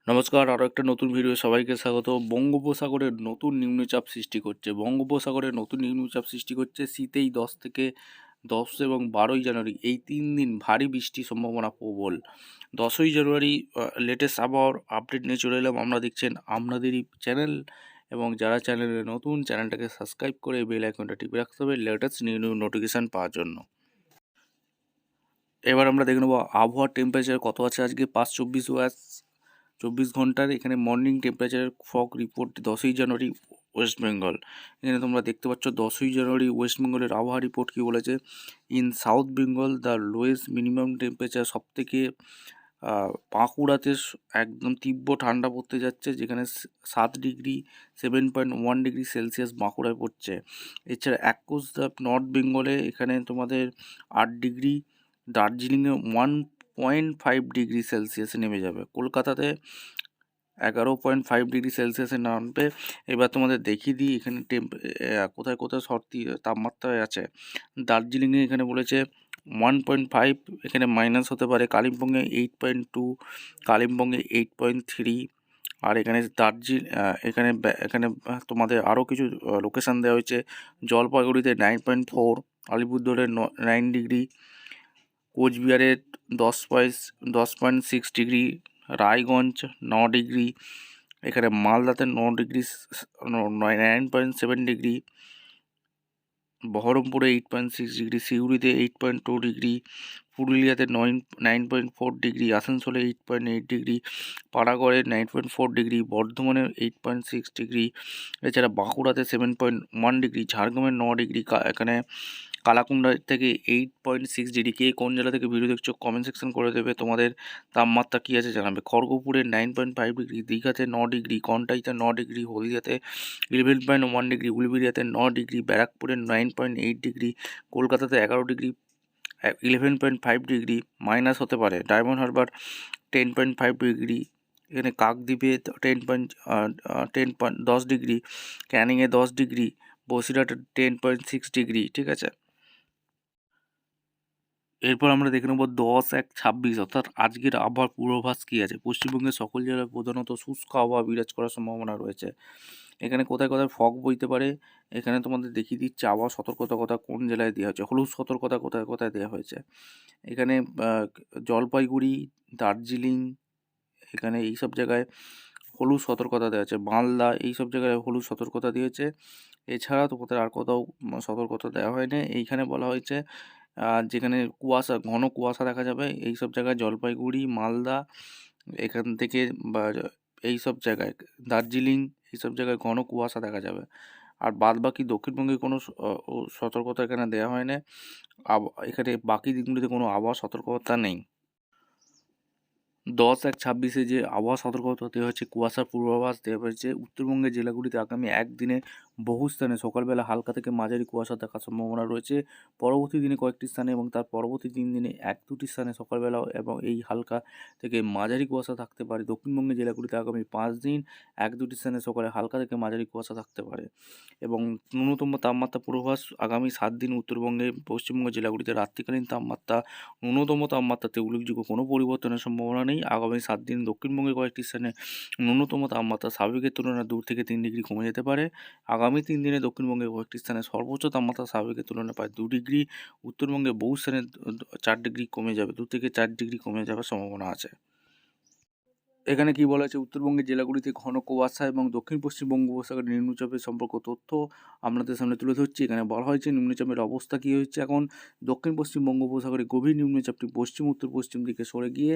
নমস্কার, আরও একটা নতুন ভিডিও সবাইকে স্বাগত। বঙ্গোপসাগরের নতুন নিম্নচাপ সৃষ্টি করছে। বঙ্গোপসাগরের নতুন নিম্নচাপ সৃষ্টি করছে শীতেই 10 এবং 12ই জানুয়ারি এই 3 দিন ভারী বৃষ্টির সম্ভাবনা প্রবল। 10ই জানুয়ারি লেটেস্ট আবহাওয়ার আপডেট নিয়ে চলে এলাম। আমরা দেখছেন আপনাদেরই চ্যানেল, এবং যারা চ্যানেলে নতুন চ্যানেলটাকে সাবস্ক্রাইব করে বেল আইকনটা টিপে রাখতে হবে লেটেস্ট নিউ নিউ নোটিফিকেশান পাওয়ার জন্য। এবার আমরা দেখে নেব আবহাওয়ার টেম্পারেচার কত আছে আজকে 5-24 ঘন্টার। এখানে মর্নিং টেম্পারেচারের ফগ রিপোর্ট 10ই জানুয়ারি ওয়েস্ট বেঙ্গল। এখানে তোমরা দেখতে পাচ্ছ 10ই জানুয়ারি ওয়েস্ট বেঙ্গলের আবহাওয়া রিপোর্ট কী বলেছে। In south Bengal the lowest minimum temperature সবথেকে বাঁকুড়াতে একদম তীব্র ঠান্ডা পড়তে যাচ্ছে, যেখানে 7 ডিগ্রি 7.1 ডিগ্রি সেলসিয়াস বাঁকুড়ায় পড়ছে। এছাড়া অ্যাকোস দ্য নর্থ বেঙ্গলে এখানে তোমাদের 8 ডিগ্রি, দার্জিলিংয়ে 1.5 ডিগ্রি সেলসিয়াসে নেমে যাবে, কলকাতাতে 11.5 ডিগ্রি সেলসিয়াসে নামবে। এবার তোমাদের দেখিয়ে দিই এখানে কোথায় কোথায় তাপমাত্রায় আছে। দার্জিলিংয়ে এখানে বলেছে 1.5, এখানে মাইনাস হতে পারে। কালিম্পংয়ে 8.2, কালিম্পংয়ে 8.3। আর এখানে এখানে এখানে তোমাদের আরও কিছু লোকেশান দেওয়া হয়েছে। জলপাইগুড়িতে 9.4, আলিপুরদুয়ারে 9 ডিগ্রি, কোচবিহারে 10.6 ডিগ্রি, রায়গঞ্জ 9 ডিগ্রি, এখানে মালদাতে 9 ডিগ্রি 9.7 ডিগ্রি, বহরমপুরে 8.6 ডিগ্রি, সিউড়িতে 8.2 ডিগ্রি, পুরুলিয়াতে 9.4 ডিগ্রি, আসানসোলে 8.8 ডিগ্রি, পাড়াগড়ে 9.4 ডিগ্রি, বর্ধমানে 8.6 ডিগ্রি, এছাড়া বাঁকুড়াতে 7.1 ডিগ্রি, ঝাড়গ্রামে 9 ডিগ্রি, এখানে কালাকুন্ডা থেকে 8.6 ডিগ্রি। কে কোন জেলা থেকে ভিডিও দেখছো কমেন্ট সেকশন করে দেবে, তোমাদের তাপমাত্রা কী আছে জানাবে। খড়গপুরে 9.5 ডিগ্রি, দীঘাতে 9 ডিগ্রি, কন্টাইতে 9 ডিগ্রি, হলদিয়াতে 11.1 ডিগ্রি, উলবেড়িয়াতে 9 ডিগ্রি, ব্যারাকপুরে 9.8 ডিগ্রি, কলকাতাতে 11 ডিগ্রি 11.5 ডিগ্রি, মাইনাস হতে পারে। ডায়মন্ড হারবার 10.5 ডিগ্রি, এখানে কাকদ্বীপে 10.10 ডিগ্রি, ক্যানিংয়ে 10 ডিগ্রি, বসিরহাটে 10.6 ডিগ্রি। ঠিক আছে, এরপর আমরা দেখে নেব 10-1-26 অর্থাৎ আজকের আবহাওয়ার পূর্বাভাস কী আছে। পশ্চিমবঙ্গের সকল জেলায় প্রধানত শুষ্ক আবহাওয়া বিরাজ করার সম্ভাবনা রয়েছে। এখানে কোথায় কোথায় ফগ বইতে পারে, এখানে তোমাদের দেখিয়ে দিচ্ছে আবহাওয়া সতর্কতা কোন জেলায় দেওয়া হয়েছে, হলুদ সতর্কতা কোথায় কোথায় দেওয়া হয়েছে। এখানে জলপাইগুড়ি, দার্জিলিং, এখানে এইসব জায়গায় হলুদ সতর্কতা দেওয়া আছে। মালদা এইসব জায়গায় হলুদ সতর্কতা দিয়েছে। এছাড়া তোমাদের আর কোথাও সতর্কতা দেওয়া হয়নি। এইখানে বলা হয়েছে যেখানে ঘন কুয়াশা দেখা যাবে এইসব জায়গায় জলপাইগুড়ি, মালদা, এখান থেকে বা এইসব জায়গায় দার্জিলিং, এইসব জায়গায় ঘন কুয়াশা দেখা যাবে। আর বাদবাকি দক্ষিণবঙ্গে কোনো সতর্কতা এখানে দেওয়া হয় না। এখানে বাকি দিনগুলিতে কোনো আবহাওয়া সতর্কতা নেই। 10-1-26 যে আবহাওয়া সতর্কতা দেওয়া হয়েছে, কুয়াশার পূর্বাভাস দেওয়া হয়েছে। উত্তরবঙ্গের জেলাগুলিতে আগামী একদিনে বহু স্থানে সকালবেলা হালকা থেকে মাঝারি কুয়াশা থাকার সম্ভাবনা রয়েছে। পরবর্তী দিনে কয়েকটি স্থানে এবং তার পরবর্তী 3 দিনে 1-2টি স্থানে সকালবেলা এবং এই হালকা থেকে মাঝারি কুয়াশা থাকতে পারে। দক্ষিণবঙ্গের জেলাগুলিতে আগামী 5 দিন 1-2টি স্থানে সকালে হালকা থেকে মাঝারি কুয়াশা থাকতে পারে। এবং ন্যূনতম তাপমাত্রা পূর্বাভাস আগামী 7 দিন উত্তরবঙ্গে পশ্চিমবঙ্গের জেলাগুলিতে রাত্রিকালীন তাপমাত্রা ন্যূনতম তাপমাত্রাতে উল্লেখযোগ্য কোনো পরিবর্তনের সম্ভাবনা নেই। আগামী 7 দিন দক্ষিণবঙ্গের কয়েকটি স্থানে ন্যূনতম তাপমাত্রা স্বাভাবিকের তুলনায় 2 থেকে 3 ডিগ্রি কমে যেতে পারে। আগামী 3 দিনে দক্ষিণবঙ্গের কয়েকটি স্থানে সর্বোচ্চ তাপমাত্রা স্বাভাবিকের তুলনায় প্রায় 2 ডিগ্রি, উত্তরবঙ্গে বহু স্থানে 4 ডিগ্রি কমে যাবে, 2 থেকে 4 ডিগ্রি কমে যাওয়ার সম্ভাবনা আছে। এখানে কি বলা হয়েছে, উত্তরবঙ্গের জেলাগুলিতে ঘন কুয়াশা এবং দক্ষিণ পশ্চিম বঙ্গোপসাগরের নিম্নচাপের সম্পর্ক তথ্য আপনাদের সামনে তুলে ধরছি। এখানে বলা হয়েছে নিম্নচাপের অবস্থা কী হচ্ছে এখন। দক্ষিণ পশ্চিম বঙ্গোপসাগরে গভীর নিম্নচাপটি পশ্চিম উত্তর পশ্চিম দিকে সরে গিয়ে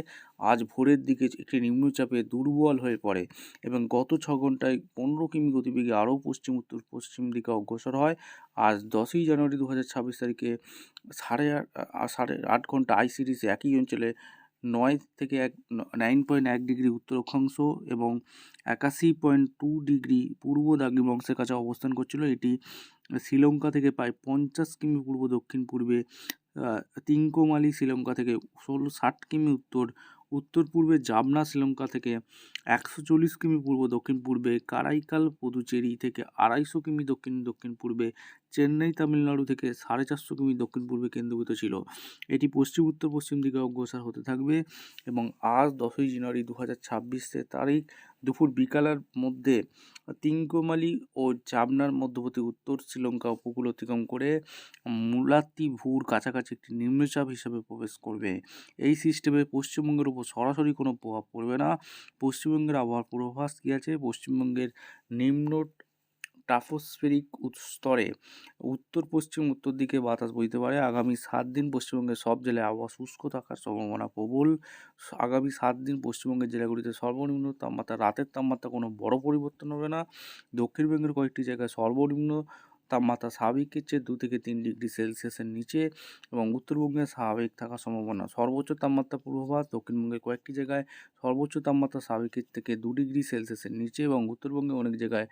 আজ ভোরের দিকে একটি নিম্নচাপে দুর্বল হয়ে পড়ে এবং গত 6 ঘন্টায় 15 কিমি গতিবেগে আরও পশ্চিম উত্তর পশ্চিম দিকে অগ্রসর হয়। আজ 10ই জানুয়ারি 2026 তারিখে 8.5 ঘন্টা আইসিডিসি একই অঞ্চলে 9.1 ডিগ্রি উত্তর অক্ষাংশ এবং 81.2 ডিগ্রি পূর্ব দ্রাঘিমাংশের কাছে অবস্থান করছিল। এটি শ্রীলঙ্কা থেকে প্রায় 50 কিমি পূর্ব দক্ষিণ পূর্বে, তিনকোমালি শ্রীলঙ্কা থেকে 60 কিমি উত্তর পূর্বে, জাবনা শ্রীলঙ্কা থেকে 140 কিমি পূর্ব দক্ষিণ পূর্বে, কারাইকাল পুদুচেরি থেকে 250 কিমি দক্ষিণ পূর্বে, চেন্নাই তামিলনাড়ু থেকে 450 কিমি দক্ষিণ পূর্বে কেন্দ্রীভূত ছিল। এটি পশ্চিম উত্তর পশ্চিম দিকে অগ্রসর হতে থাকবে এবং আজ 10ই জানুয়ারি 2026 তারিখ দুপুর বিকালের মধ্যে তিনকোমালি ও জাবনার মধ্যবর্তী উত্তর শ্রীলঙ্কা উপকূল অতিক্রম করে মুলাত্তিভুর কাছাকাছি একটি নিম্নচাপ হিসেবে প্রবেশ করবে। এই সিস্টেমে পশ্চিমবঙ্গের উপর সরাসরি কোনো প্রভাব পড়বে না। পশ্চিমবঙ্গের আবহাওয়ার পূর্বাভাস কী আছে? পশ্চিমবঙ্গের নিম্ন ট্রাপোস্ফেরিক স্তরে উত্তর পশ্চিম উত্তর দিকে বাতাস বইতে পারে। আগামী 7 দিন পশ্চিমবঙ্গের সব জেলায় আবহাওয়া শুষ্ক থাকার সম্ভাবনা প্রবল। আগামী 7 দিন পশ্চিমবঙ্গের জেলাগুলিতে সর্বনিম্ন তাপমাত্রা, রাতের তাপমাত্রা কোনো বড় পরিবর্তন হবে না। দক্ষিণবঙ্গের কয়েকটি জায়গায় সর্বনিম্ন তাপমাত্রা স্বাভাবিকের চেয়ে 2 থেকে 3 ডিগ্রি সেলসিয়াসের নিচে এবং উত্তরবঙ্গে স্বাভাবিক থাকার সম্ভাবনা। সর্বোচ্চ তাপমাত্রা পূর্বাভাস: দক্ষিণবঙ্গের কয়েকটি জায়গায় সর্বোচ্চ তাপমাত্রা স্বাভাবিকের থেকে 2 ডিগ্রি সেলসিয়াসের নিচে এবং উত্তরবঙ্গে অনেক জায়গায়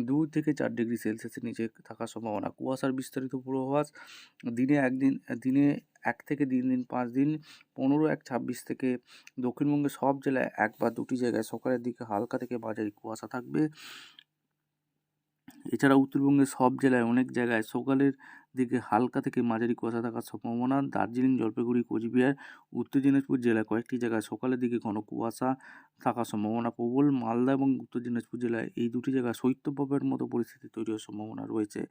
2 থেকে 4 ডিগ্রি সেলসিয়াসের নিচে থাকার সম্ভাবনা। কুয়াশার বিস্তারিত পূর্বাভাস: দিনে 1 থেকে 3 দিন 5 দিন 15/1/26 থেকে দক্ষিণবঙ্গের সব জেলায় 1 বা 2টি জায়গায় সকালের দিকে হালকা থেকে মাঝারি কুয়াশা থাকবে। এছাড়া উত্তরবঙ্গের সব জেলায় অনেক জায়গায় সকালের দিকে হালকা থেকে মাঝারি কুয়াশা থাকার সম্ভাবনা। দার্জিলিং, জলপাইগুড়ি, কোচবিহার, উত্তর দিনাজপুর জেলায় কয়েকটি জায়গায় সকালের দিকে ঘন কুয়াশা থাকার সম্ভাবনা প্রবল। মালদা এবং উত্তর দিনাজপুর জেলায় এই দুটি জায়গায় শৈত্যপ্রবাহের মতো পরিস্থিতি তৈরি হওয়ার সম্ভাবনা রয়েছে।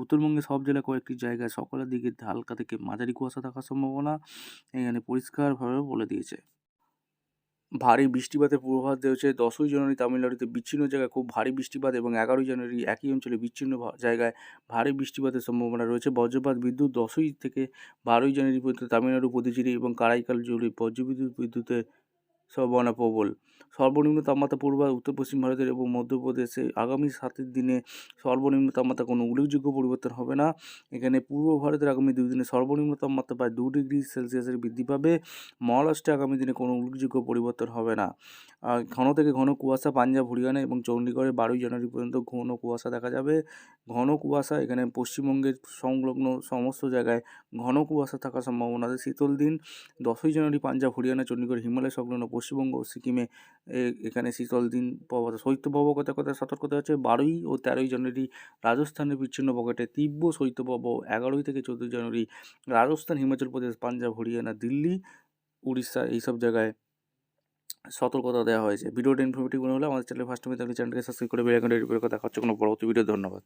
উত্তরবঙ্গের সব জেলায় কয়েকটি জায়গায় সকালের দিকে হালকা থেকে মাঝারি কুয়াশা থাকার সম্ভাবনা এখানে পরিষ্কারভাবে বলে দিয়েছে। ভারী বৃষ্টিপাতের পূর্বাভাস দেওয়া হয়েছে। 10ই জানুয়ারি তামিলনাড়ুতে বিচ্ছিন্ন জায়গায় খুব ভারী বৃষ্টিপাত এবং 11ই জানুয়ারি একই অঞ্চলে বিচ্ছিন্ন জায়গায় ভারী বৃষ্টিপাতের সম্ভাবনা রয়েছে। বজ্রপাত বিদ্যুৎ 10ই থেকে 12ই জানুয়ারি পর্যন্ত তামিলনাড়ু, পুদুচেরি এবং কারাইকাল জুড়ে বিদ্যুতের সম্ভাবনা প্রবল। সর্বনিম্ন তাপমাত্রা পূর্বাভাস: উত্তর পশ্চিম ভারতের এবং মধ্যপ্রদেশে আগামী 7 দিনে সর্বনিম্ন তাপমাত্রা কোনো উল্লেখযোগ্য পরিবর্তন হবে না। এখানে পূর্ব ভারতের আগামী 2 দিনে সর্বনিম্ন তাপমাত্রা প্রায় 2 ডিগ্রি সেলসিয়াসের বৃদ্ধি পাবে। মহারাষ্ট্রে আগামী দিনে কোনো উল্লেখযোগ্য পরিবর্তন হবে না। ঘন থেকে ঘন কুয়াশা পাঞ্জাব, হরিয়ানা এবং চণ্ডীগড়ে 12ই জানুয়ারি পর্যন্ত ঘন কুয়াশা দেখা যাবে। ঘন কুয়াশা এখানে পশ্চিমবঙ্গের সংলগ্ন সমস্ত জায়গায় ঘন কুয়াশা থাকার সম্ভাবনা আছে। শীতল দিন: 10ই জানুয়ারি পাঞ্জাব, হরিয়ানা, চণ্ডীগড়, হিমালয় সংলগ্ন পশ্চিমবঙ্গ ও সিকিমে এখানে শীতল দিন শৈত্যপ্রবাহ কথা সতর্কতা আছে। 12ই ও 13ই জানুয়ারি রাজস্থানের বিচ্ছিন্ন পকেটে তীব্র শৈত্যপ্রবাহ। 11ই থেকে 14ই জানুয়ারি রাজস্থান, হিমাচল প্রদেশ, পাঞ্জাব, হরিয়ানা, দিল্লি, উড়িষ্যা এইসব জায়গায় সতর্কতা দেওয়া হয়েছে। ভিডিওটা ইনফরমেটিভ মনে হলে আমাদের চ্যানেলে ফার্স্ট টাইম থাকলে চ্যানেলকে সাবস্ক্রাইব করে বেল আইকনটা টিপে রাখো। দেখা হচ্ছে কোনো পরবর্তী ভিডিও। ধন্যবাদ।